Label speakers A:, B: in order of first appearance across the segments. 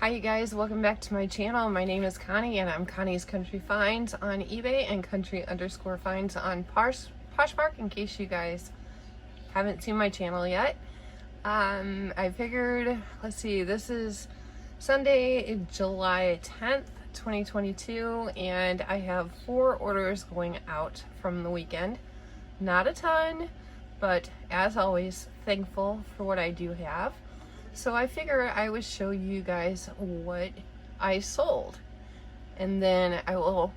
A: Hi you guys, welcome back to my channel. My name is Connie and I'm Connie's Country Finds on eBay and country_finds on Poshmark in case you guys haven't seen my channel yet. I figured, let's see, this is Sunday, July 10th, 2022, and I have 4 orders going out from the weekend. Not a ton, but as always, thankful for what I do have. So I figure I would show you guys what I sold, and then I will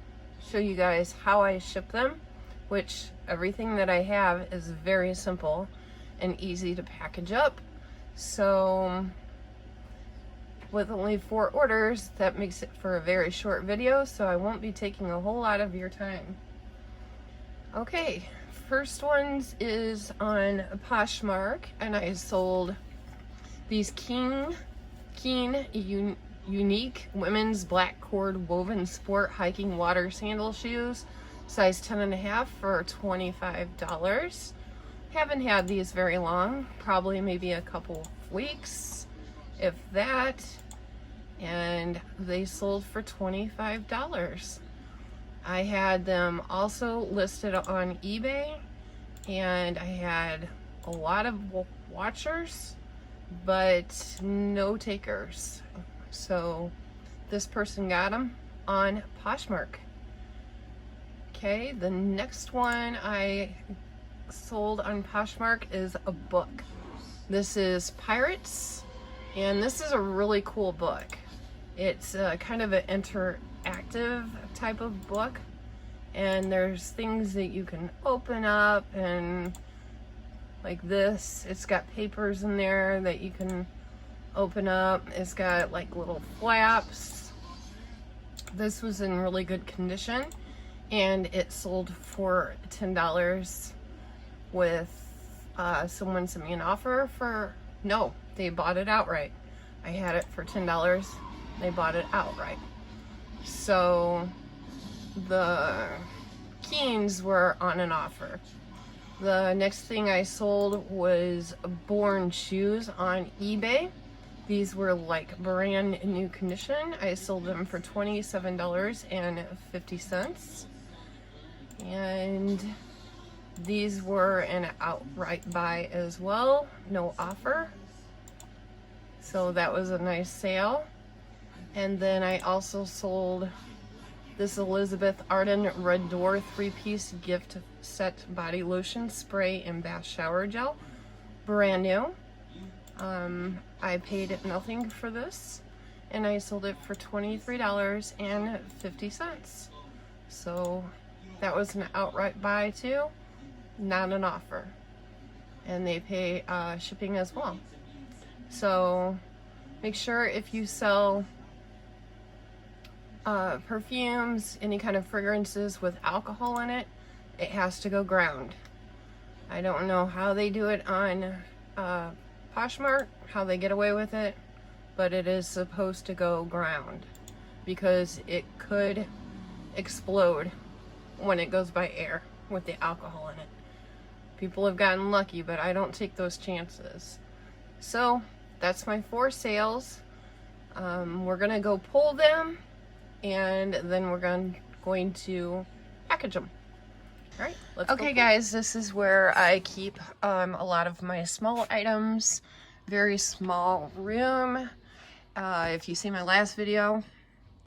A: show you guys how I ship them, which everything that I have is very simple and easy to package up. So with only 4 orders, that makes it for a very short video, so I won't be taking a whole lot of your time. Okay, first one is on Poshmark, and I sold these Keen Unique Women's Black Cord Woven Sport Hiking Water Sandal Shoes, size 10.5 for $25. Haven't had these very long, probably maybe a couple weeks, if that, and they sold for $25. I had them also listed on eBay, and I had a lot of watchers but no takers. So this person got them on Poshmark. Okay, the next one I sold on Poshmark is a book. This is Pirates, and this is a really cool book. It's kind of an interactive type of book, and there's things that you can open up, and like this, it's got papers in there that you can open up. It's got like little flaps. This was in really good condition, and it sold for $10 with someone sent me an offer for, no, they bought it outright. I had it for $10, they bought it outright. So the Keens were on an offer. The next thing I sold was Born shoes on eBay. These were like brand new condition. I sold them for $27.50. And these were an outright buy as well, no offer. So that was a nice sale. And then I also sold this Elizabeth Arden Red Door 3-piece gift set body lotion, spray, and bath shower gel. Brand new. I paid nothing for this, and I sold it for $23.50. So that was an outright buy too, not an offer. And they pay shipping as well. So make sure if you sell perfumes, any kind of fragrances with alcohol in it, it has to go ground. I don't know how they do it on Poshmark, how they get away with it, but it is supposed to go ground because it could explode when it goes by air with the alcohol in it. People have gotten lucky, but I don't take those chances. So that's my 4 sales. We're gonna go pull them, and then we're going to package them. All right, let's go. Guys, this is where I keep a lot of my small items. Very small room. If you see my last video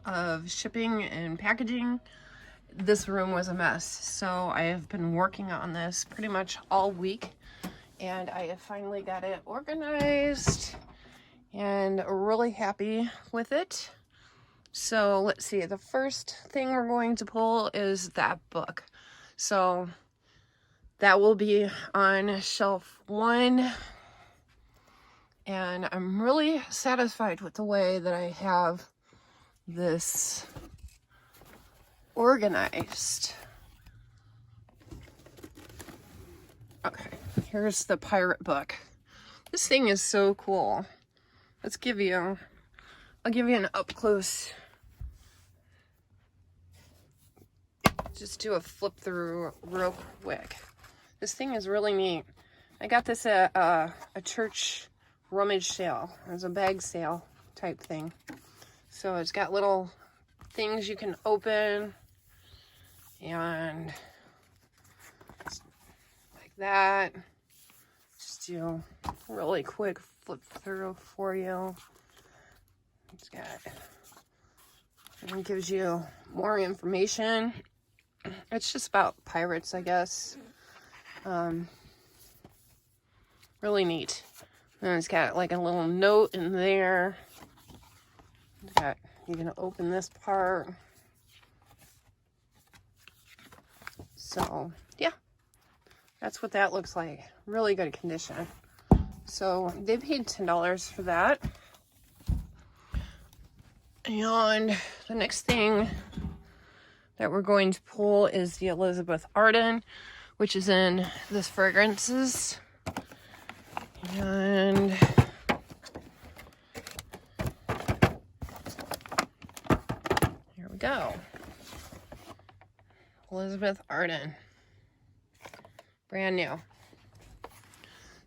A: of shipping and packaging, this room was a mess. So I have been working on this pretty much all week, and I have finally got it organized and really happy with it. So let's see, the first thing we're going to pull is that book. So that will be on shelf 1. And I'm really satisfied with the way that I have this organized. Okay, here's the pirate book. This thing is so cool. I'll give you an up close. Just do a flip through real quick. This thing is really neat. I got this at a church rummage sale. It was a bag sale type thing. So it's got little things you can open, and like that. Just do a really quick flip through for you. It's got, and it gives you more information. It's just about pirates, I guess. Really neat. And it's got like a little note in there. It's got, you're gonna open this part. So yeah, that's what that looks like. Really good condition. So they paid $10 for that. And the next thing that we're going to pull is the Elizabeth Arden, which is in this fragrances. And here we go. Elizabeth Arden. Brand new.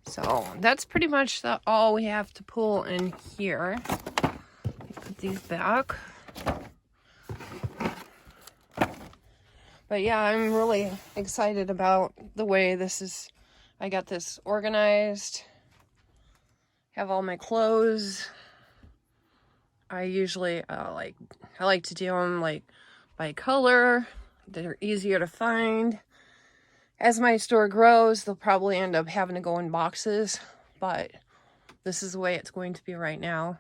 A: So that's pretty much all we have to pull in here. Put these back. But yeah, I'm really excited about the way this is. I got this organized. Have all my clothes. I usually I like to do them like by color. They're easier to find. As my store grows, they'll probably end up having to go in boxes, but this is the way it's going to be right now.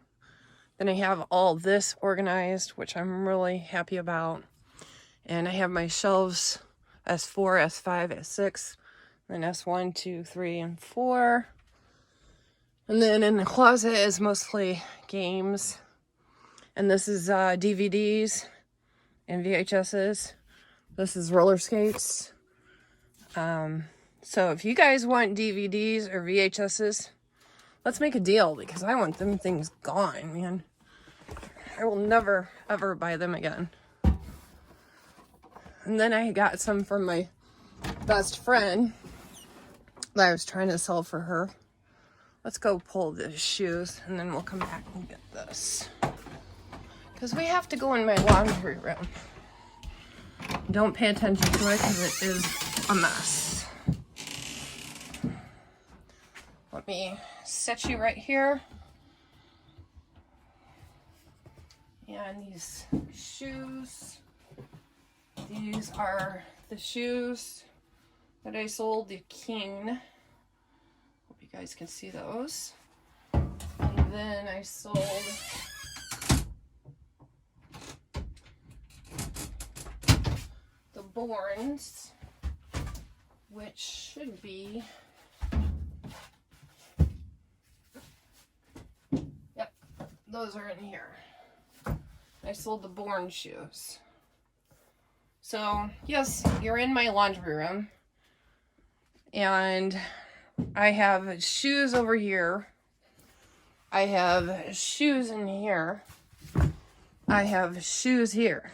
A: Then I have all this organized, which I'm really happy about. And I have my shelves S4, S5, S6, then S1, 2, 3, and 4. And then in the closet is mostly games. And this is DVDs and VHSs. This is roller skates. So if you guys want DVDs or VHSs, let's make a deal, because I want them things gone, man. I will never, ever buy them again. And then I got some from my best friend that I was trying to sell for her. Let's go pull the shoes, and then we'll come back and get this. Because we have to go in my laundry room. Don't pay attention to it, because it is a mess. Let me set you right here. And these shoes. These are the shoes that I sold, the King. Hope you guys can see those. And then I sold the Borns, which should be, yep, those are in here. I sold the Born shoes. So, yes, you're in my laundry room. And I have shoes over here. I have shoes in here. I have shoes here.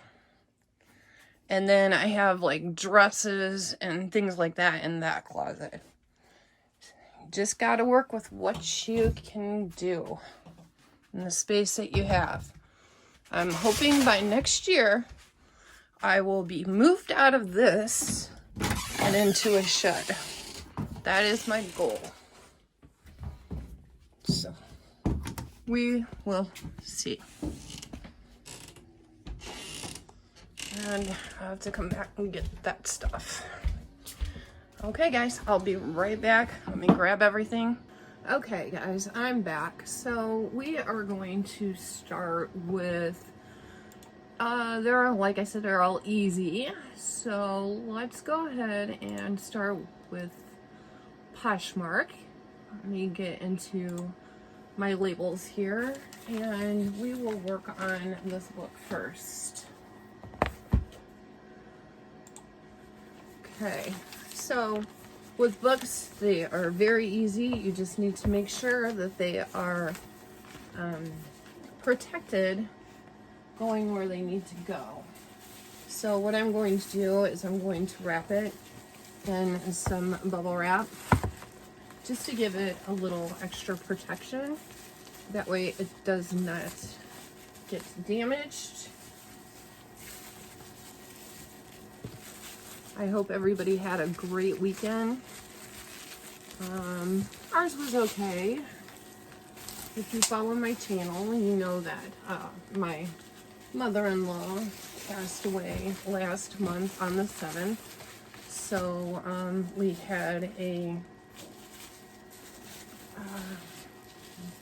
A: And then I have like dresses and things like that in that closet. Just gotta work with what you can do in the space that you have. I'm hoping by next year I will be moved out of this and into a shed. That is my goal. So, we will see. And I have to come back and get that stuff. Okay, guys, I'll be right back. Let me grab everything. Okay, guys, I'm back. So we are going to start with, like I said, they're all easy. So let's go ahead and start with Poshmark. Let me get into my labels here, and we will work on this book first. Okay, so with books, they are very easy. You just need to make sure that they are protected going where they need to go. So what I'm going to do is I'm going to wrap it in some bubble wrap just to give it a little extra protection. That way it does not get damaged. I hope everybody had a great weekend. Ours was okay. If you follow my channel, you know that my mother-in-law passed away last month on the 7th. So we had a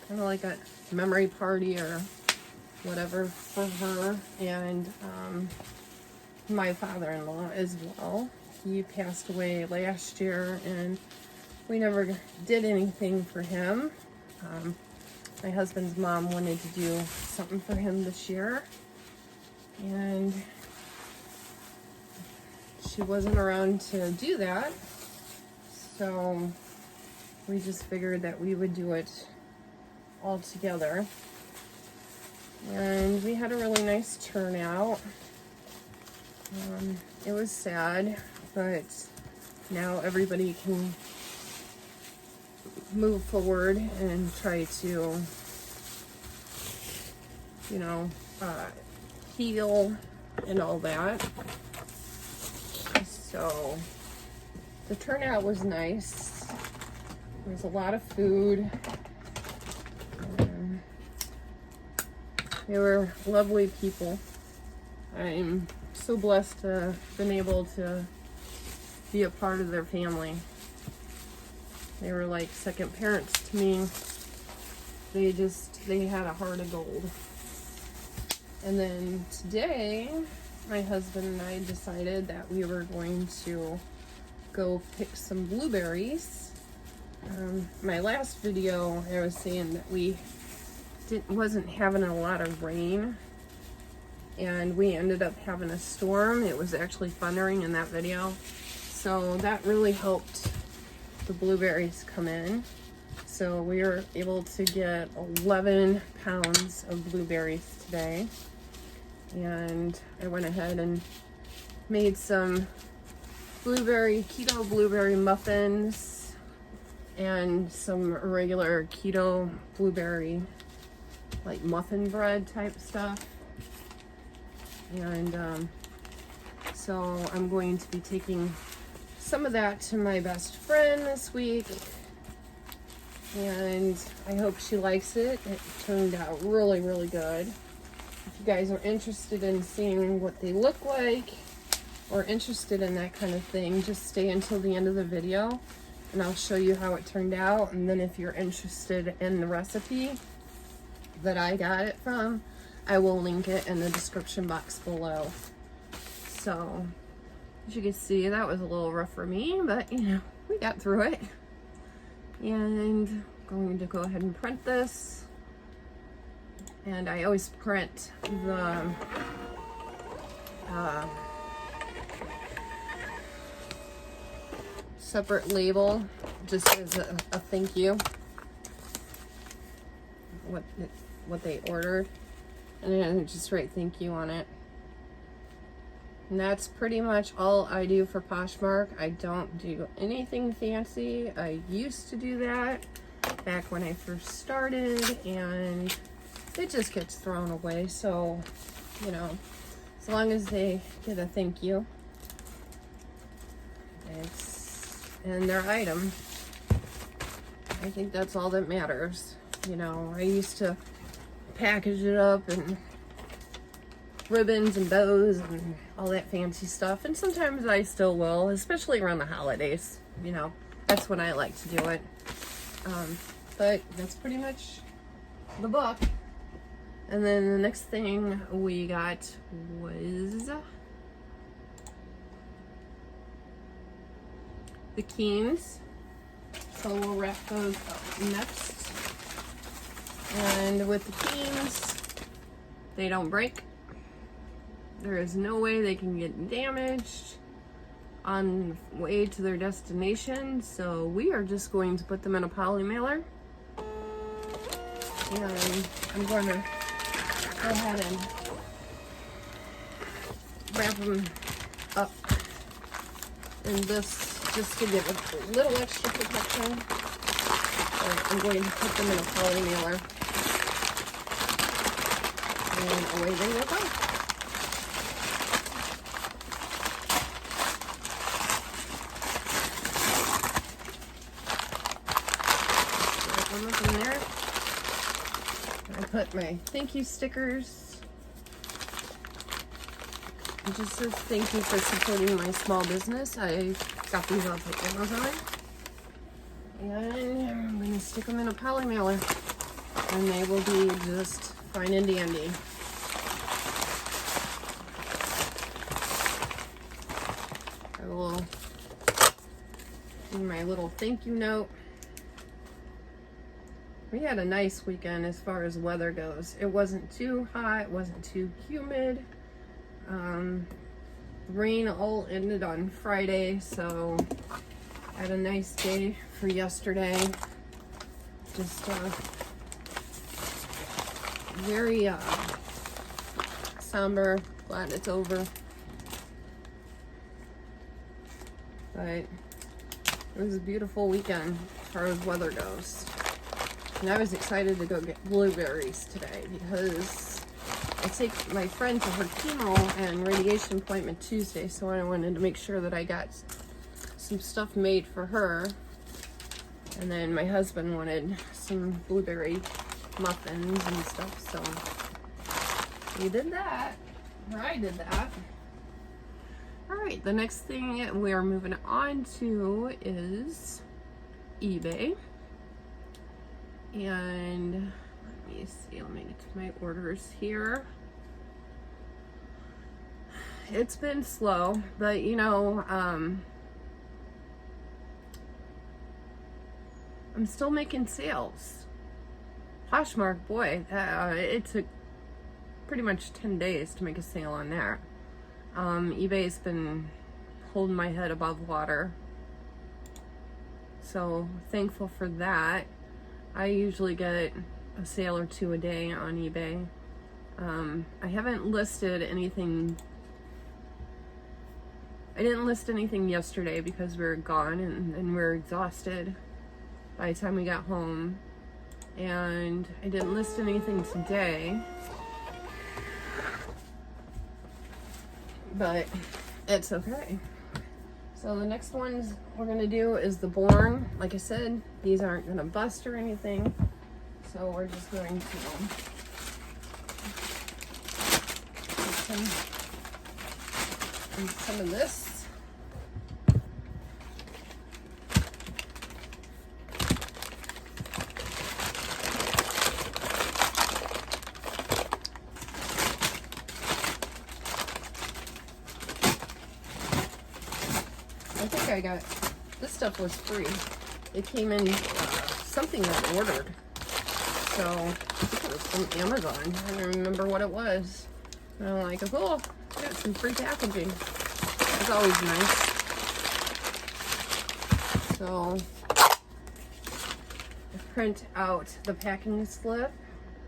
A: kind of like a memory party or whatever for her, and my father-in-law as well. He passed away last year, and we never did anything for him. My husband's mom wanted to do something for him this year, and she wasn't around to do that, so we just figured that we would do it all together. And we had a really nice turnout. It was sad, but now everybody can move forward and try to, you know, heal and all that. So the turnout was nice. There was a lot of food. They were lovely people. I'm so blessed to have been able to be a part of their family. They were like second parents to me. They had a heart of gold. And then today, my husband and I decided that we were going to go pick some blueberries. My last video, I was saying that we wasn't having a lot of rain, and we ended up having a storm. It was actually thundering in that video, so that really helped the blueberries come in. So we were able to get 11 pounds of blueberries today, and I went ahead and made some keto blueberry muffins and some regular keto blueberry like muffin bread type stuff. And so I'm going to be taking some of that to my best friend this week, and I hope she likes it. It turned out really, really good. If you guys are interested in seeing what they look like or interested in that kind of thing, just stay until the end of the video and I'll show you how it turned out. And then if you're interested in the recipe that I got it from, I will link it in the description box below. So as you can see, that was a little rough for me, but you know, we got through it. And I'm going to go ahead and print this. And I always print the separate label just as a thank you, what they ordered, and then just write thank you on it. And that's pretty much all I do for Poshmark. I don't do anything fancy. I used to do that back when I first started, and it just gets thrown away. So, you know, as long as they get a thank you, and their item, I think that's all that matters. You know, I used to package it up and ribbons and bows and all that fancy stuff, and sometimes I still will, especially around the holidays. You know, that's when I like to do it. But that's pretty much the book. And then the next thing we got was the Keens. So we'll wrap those up next. And with the Keens, they don't break. There is no way they can get damaged on the way to their destination. So we are just going to put them in a poly mailer. And I'm going to go ahead and wrap them up in this just to give a little extra protection. So I'm going to put them in a poly mailer. And away they will go. One up in there. I put my thank you stickers. It just says thank you for supporting my small business. I got these off of Amazon. And I'm going to stick them in a poly mailer. And they will be just fine and dandy. I will do my little thank you note. We had a nice weekend as far as weather goes. It wasn't too hot, it wasn't too humid. Rain all ended on Friday, so I had a nice day for yesterday. Just very somber, glad it's over. But it was a beautiful weekend as far as weather goes. And I was excited to go get blueberries today because I take my friend to her chemo and radiation appointment Tuesday, so I wanted to make sure that I got some stuff made for her. And then my husband wanted some blueberry muffins and stuff, so we did that. Or I did that. Alright, the next thing we are moving on to is eBay. And let me see, let me get to my orders here. It's been slow, but you know, I'm still making sales. Poshmark, boy, it took pretty much 10 days to make a sale on that. eBay's been holding my head above water, so thankful for that. I usually get a sale or two a day on eBay. I haven't listed anything. I didn't list anything yesterday because we were gone and we were exhausted by the time we got home. And I didn't list anything today. But it's okay. So the next ones we're going to do is the Born. Like I said, these aren't going to bust or anything. So we're just going to put some of this. I got this stuff was free. It came in something I ordered, so I think it was from Amazon. I don't remember what it was. And I'm like, oh, I got some free packaging. It's always nice. So I print out the packing slip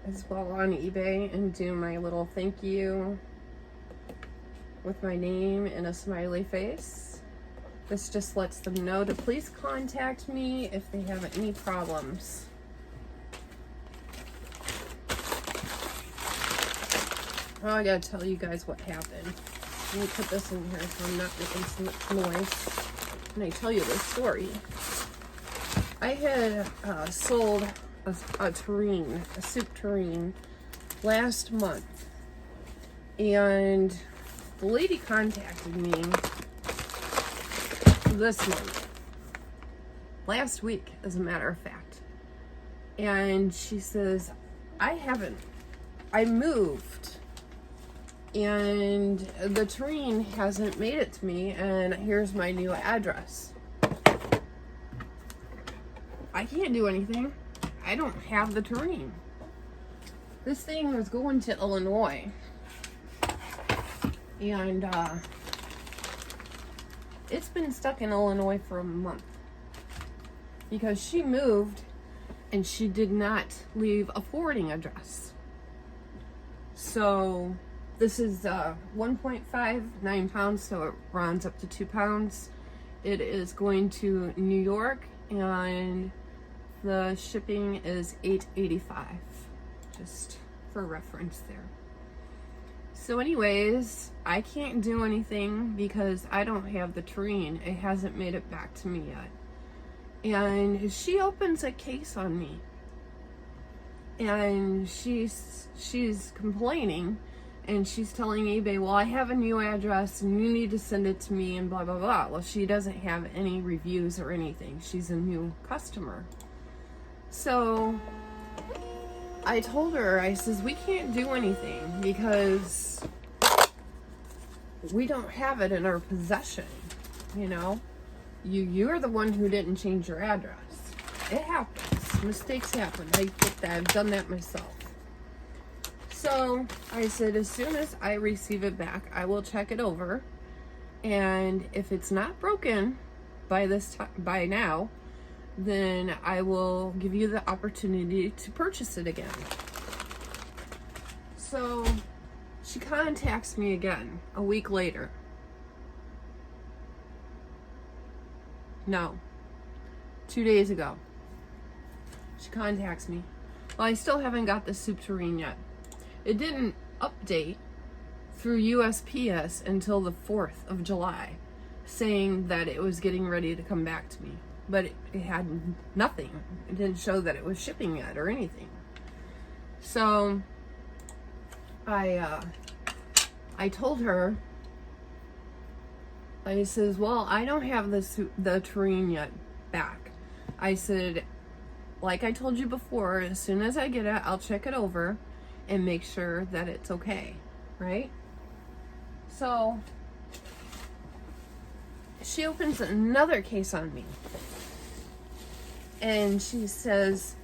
A: as well on eBay and do my little thank you with my name and a smiley face. This just lets them know to please contact me if they have any problems. Oh, I gotta tell you guys what happened. Let me put this in here so I'm not making so much noise. And I tell you this story. I had sold a terrine, a soup terrine, last month. And the lady contacted me this month, last week as a matter of fact, and she says, I moved and the terrine hasn't made it to me, and here's my new address. I can't do anything. I don't have the terrine. This thing was going to Illinois, and it's been stuck in Illinois for a month because she moved and she did not leave a forwarding address. So this is 1.59 pounds, so it rounds up to 2 pounds. It is going to New York and the shipping is $8.85, just for reference there. So anyways, I can't do anything because I don't have the tureen. It hasn't made it back to me yet. And she opens a case on me. And she's complaining, and she's telling eBay, well, I have a new address and you need to send it to me and blah, blah, blah. Well, she doesn't have any reviews or anything. She's a new customer. So I told her, I says, we can't do anything because we don't have it in our possession. You know, you're the one who didn't change your address. It happens. Mistakes happen. I get that. I've done that myself. So I said, as soon as I receive it back, I will check it over. And if it's not broken by now, then I will give you the opportunity to purchase it again. So she contacts me again a week later. No, 2 days ago. She contacts me. Well, I still haven't got the soup tureen yet. It didn't update through USPS until the 4th of July, saying that it was getting ready to come back to me. But it had nothing. It didn't show that it was shipping yet or anything. So I told her, I says, well, I don't have the tureen yet back. I said, like I told you before, as soon as I get it, I'll check it over and make sure that it's okay, right? So she opens another case on me. And she says,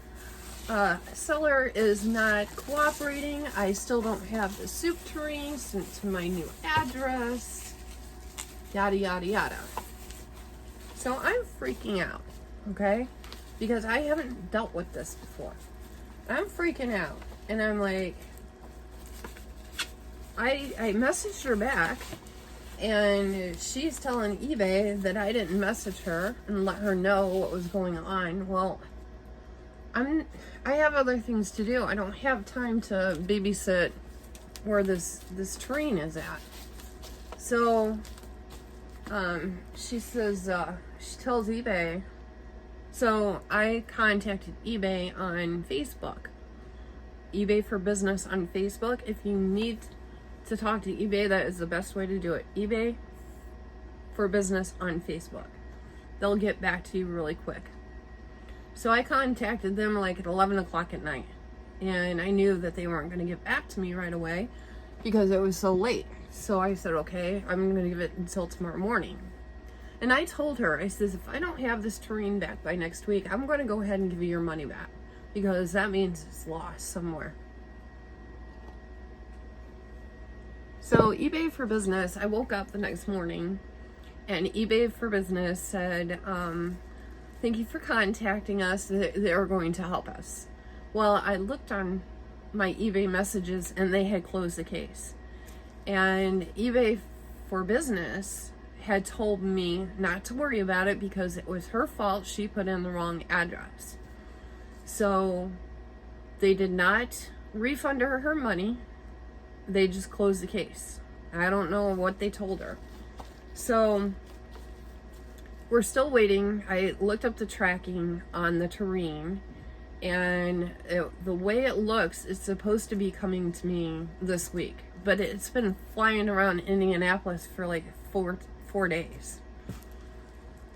A: seller is not cooperating. I still don't have the soup tureen sent to my new address. Yada, yada, yada. So I'm freaking out, okay? Because I haven't dealt with this before. I'm freaking out. And I'm like, I messaged her back, and she's telling eBay that I didn't message her and let her know what was going on. Well, I have other things to do. I don't have time to babysit where this tureen is at. So she says, she tells eBay. So I contacted eBay on Facebook. eBay for Business on Facebook. If you need to talk to eBay, that is the best way to do it. eBay for Business on Facebook. They'll get back to you really quick. So I contacted them like at 11 o'clock at night. And I knew that they weren't going to get back to me right away because it was so late. So I said, okay, I'm going to give it until tomorrow morning. And I told her, I says, if I don't have this tureen back by next week, I'm going to go ahead and give you your money back. Because that means it's lost somewhere. So eBay for Business, I woke up the next morning and eBay for Business said, thank you for contacting us. They're going to help us. Well, I looked on my eBay messages and they had closed the case. And eBay for Business had told me not to worry about it because it was her fault. She put in the wrong address. So they did not refund her money. They just closed the case. I don't know what they told her. So we're still waiting. I looked up the tracking on the tureen, and the way it looks, it's supposed to be coming to me this week. But it's been flying around Indianapolis for like four days.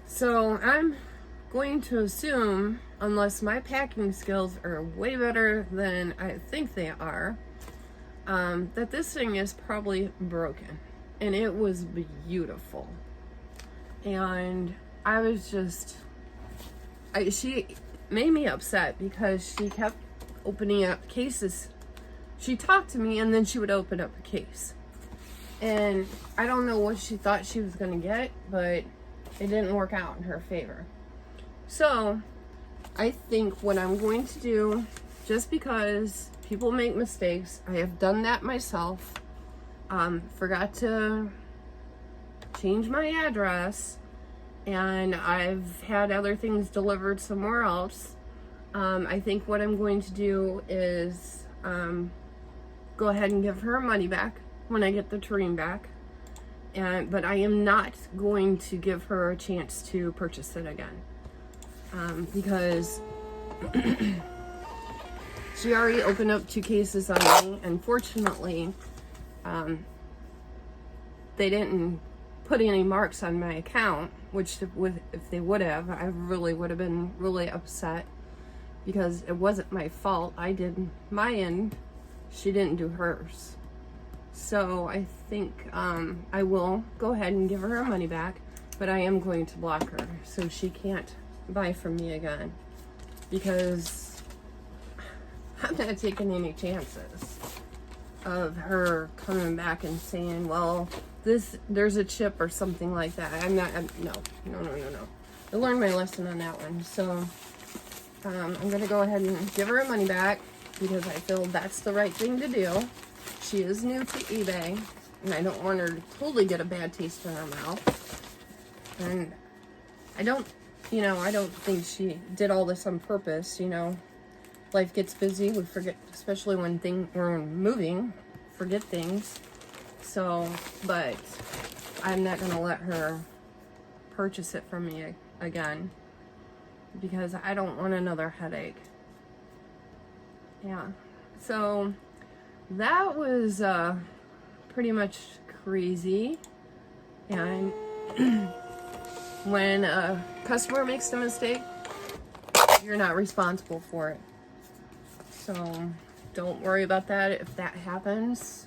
A: So I'm going to assume, unless my packing skills are way better than I think they are, that this thing is probably broken. And it was beautiful. And I was just, she made me upset because she kept opening up cases. She talked to me and then she would open up a case. And I don't know what she thought she was going to get, but it didn't work out in her favor. So I think what I'm going to do, just because people make mistakes, I have done that myself, forgot to change my address, and I've had other things delivered somewhere else. I think what I'm going to do is go ahead and give her money back when I get the tureen back. But I am not going to give her a chance to purchase it again. Because she already opened up 2 cases on me. Unfortunately, they didn't put any marks on my account, which if they would have, I really would have been really upset, because it wasn't my fault. I did my end, she didn't do hers. So I think I will go ahead and give her her money back, but I am going to block her so she can't buy from me again, because I'm not taking any chances of her coming back and saying, well, there's a chip or something like that. No. I learned my lesson on that one. So I'm gonna go ahead and give her her money back, because I feel that's the right thing to do. She is new to eBay, and I don't want her to totally get a bad taste in her mouth. And I don't think she did all this on purpose. Life gets busy. We forget, especially when we're moving, forget things. So, but I'm not going to let her purchase it from me again, because I don't want another headache. Yeah. So that was pretty much crazy. And when a customer makes a mistake, you're not responsible for it. So don't worry about that if that happens.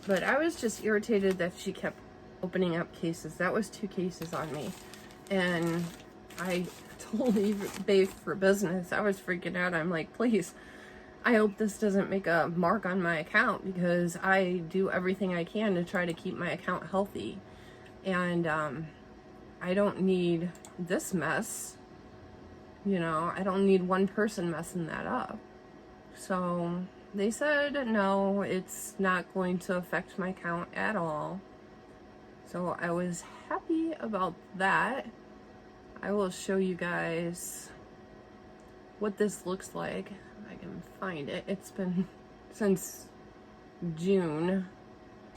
A: But I was just irritated that she kept opening up cases. That was 2 cases on me. And I told eBay for Business, I was freaking out. I'm like, please, I hope this doesn't make a mark on my account, because I do everything I can to try to keep my account healthy. And I don't need this mess. I don't need one person messing that up. So they said, no, it's not going to affect my account at all. So I was happy about that. I will show you guys what this looks like. If I can find it. It's been since June.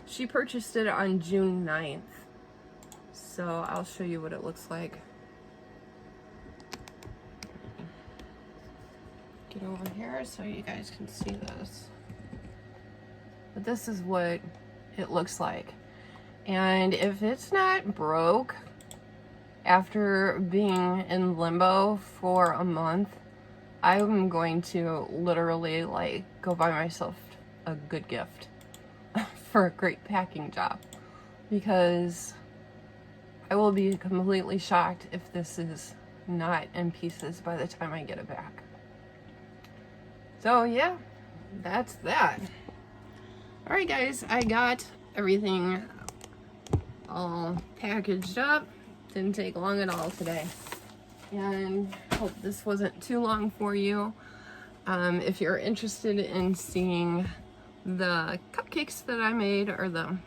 A: She purchased it on June 9th. So I'll show you what it looks like. Get over here so you guys can see this. But this is what it looks like. And if it's not broke after being in limbo for a month, I'm going to literally go buy myself a good gift for a great packing job, because I will be completely shocked if this is not in pieces by the time I get it back. So yeah, that's that. Alright guys, I got everything all packaged up. Didn't take long at all today. And hope this wasn't too long for you. If you're interested in seeing the cupcakes that I made, or the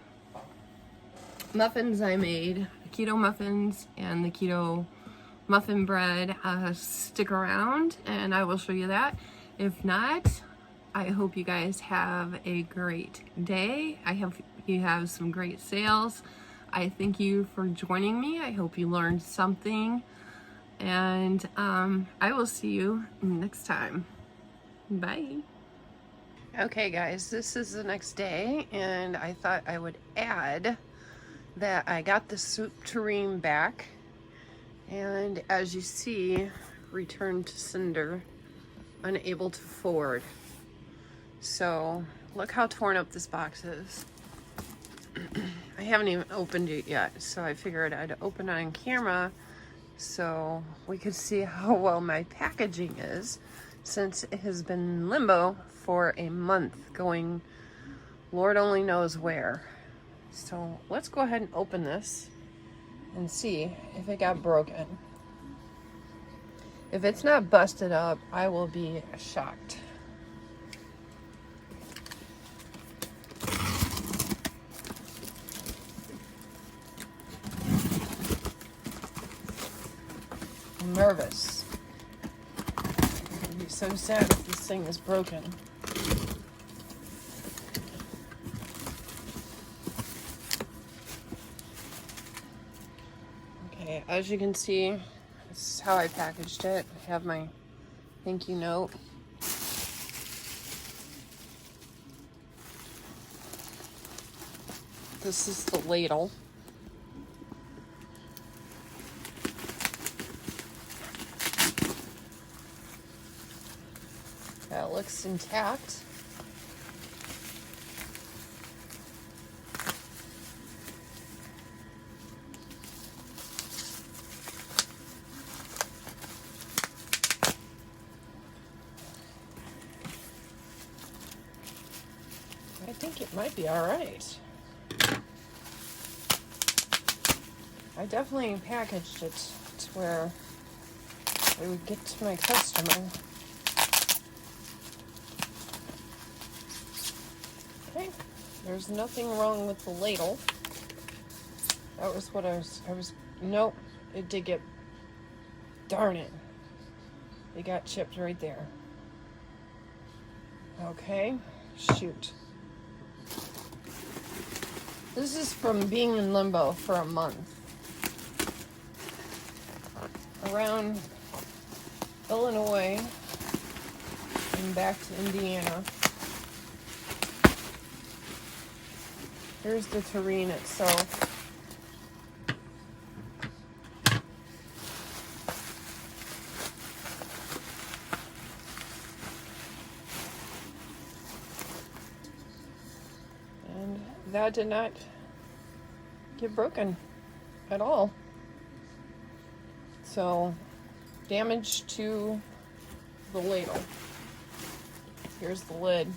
A: muffins I made, the keto muffins and the keto muffin bread, stick around and I will show you that. If not, I hope you guys have a great day. I hope you have some great sales. I thank you for joining me. I hope you learned something. And I will see you next time. Bye. Okay guys, this is the next day, and I thought I would add that I got the soup tureen back. And as you see, returned to sender, unable to forward. So look how torn up this box is. I haven't even opened it yet, so I figured I'd open it on camera so we could see how well my packaging is, since it has been in limbo for a month, going Lord only knows where. So let's go ahead and open this and see if it got broken. If it's not busted up, I will be shocked. I'm nervous. I'd be so sad if this thing is broken. as you can see, this is how I packaged it. I have my thank you note. This is the ladle. That looks intact. I think it might be all right. I definitely packaged it to where it would get to my customer. Okay, there's nothing wrong with the ladle. That was what I was, nope, it did get, darn it. It got chipped right there. Okay, shoot. This is from being in limbo for a month. Around Illinois and back to Indiana. Here's the terrain itself. And that did not get broken at all. So, damage to the ladle. Here's the lid.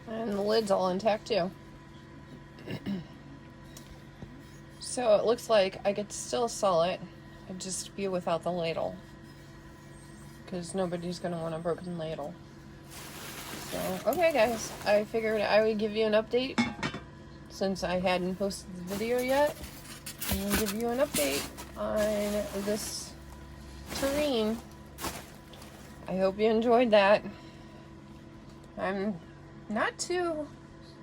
A: And the lid's all intact too. So it looks like I could still sell it, it'd just be without the ladle. Because nobody's going to want a broken ladle. So, okay guys, I figured I would give you an update since I hadn't posted the video yet. I'm going to give you an update on this terrain. I hope you enjoyed that. I'm not too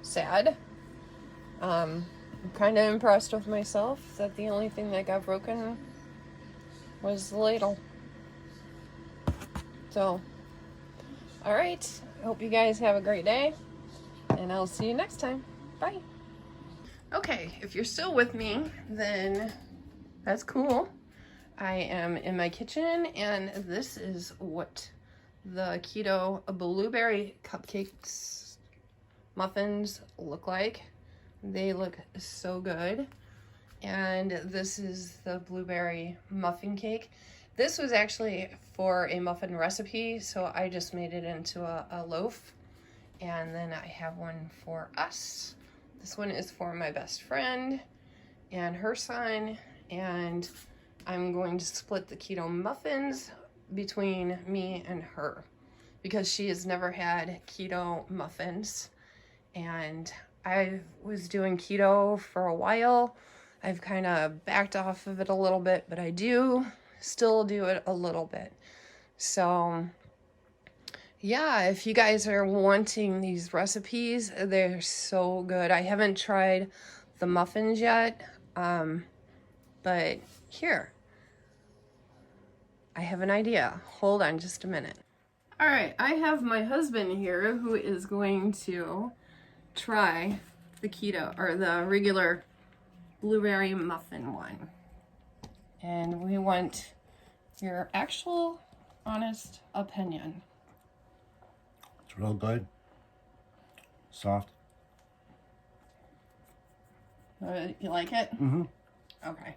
A: sad. I'm kind of impressed with myself that the only thing that got broken was the ladle. So, alright, I hope you guys have a great day, and I'll see you next time. Bye. Okay, if you're still with me, then that's cool. I am in my kitchen, and this is what the keto blueberry cupcakes muffins look like. They look so good. And this is the blueberry muffin cake. This was actually for a muffin recipe, so I just made it into a loaf. And then I have one for us. This one is for my best friend and her son. And I'm going to split the keto muffins between me and her because she has never had keto muffins. And I was doing keto for a while. I've kind of backed off of it a little bit, but I do still do it a little bit. So yeah, if you guys are wanting these recipes, they're so good. I haven't tried the muffins yet, but here, I have an idea. Hold on just a minute. All right, I have my husband here who is going to try the keto or the regular blueberry muffin one. And we want your actual honest opinion.
B: It's real good. Soft.
A: You like it?
B: Mm-hmm.
A: Okay.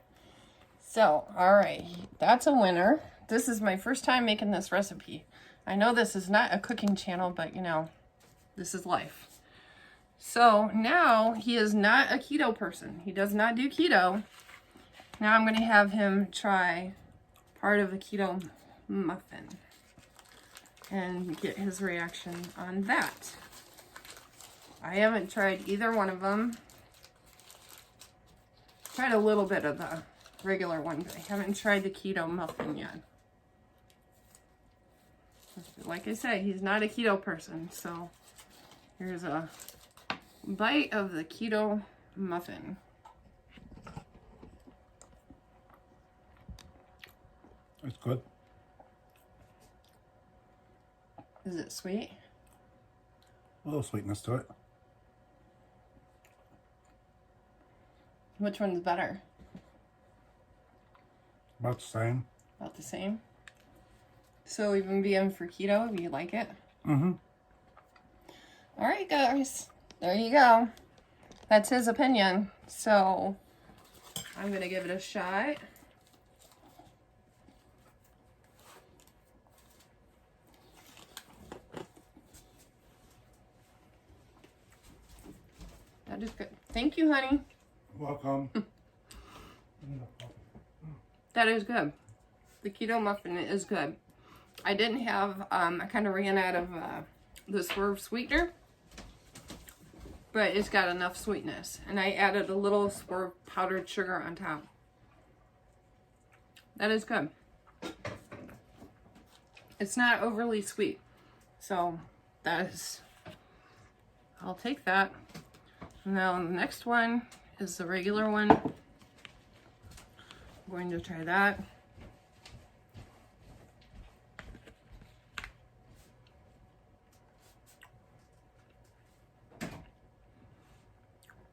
A: So, all right, that's a winner. This is my first time making this recipe. I know this is not a cooking channel, but you know, this is life. So now he is not a keto person. He does not do keto. Now I'm going to have him try part of the keto muffin and get his reaction on that. I haven't tried either one of them. Tried a little bit of the regular one, but I haven't tried the Keto Muffin yet. Like I said, he's not a keto person, so here's a bite of the Keto Muffin.
B: It's good.
A: Is it sweet?
B: A little sweetness to it.
A: Which one's better?
B: About the same.
A: About the same? So even being for keto, you like it?
B: Mm-hmm.
A: All right, guys. There you go. That's his opinion. So I'm going to give it a shot. That is good. Thank you, honey.
B: Welcome.
A: That is good. The Keto Muffin is good. I didn't have, I kind of ran out of the Swerve sweetener, but it's got enough sweetness. And I added a little Swerve powdered sugar on top. That is good. It's not overly sweet. So that is, I'll take that. Now the next one is the regular one. I'm going to try that.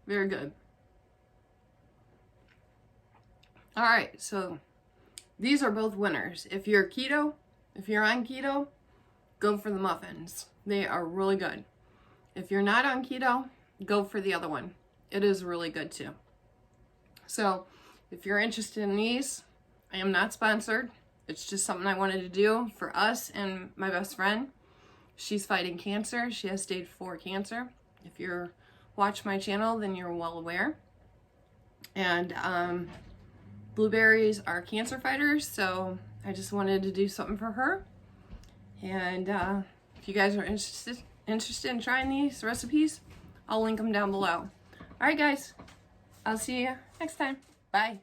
A: Very good. All right, so these are both winners. If you're keto, if you're on keto, go for the muffins. They are really good. If you're not on keto, go for the other one. It is really good too. So if you're interested in these, I am not sponsored. It's just something I wanted to do for us and my best friend. She's fighting cancer. She has stage 4 cancer. If you're watch my channel, then you're well aware. And blueberries are cancer fighters, so I just wanted to do something for her. And if you guys are interested in trying these recipes, I'll link them down below. All right, guys, I'll see you next time. Bye.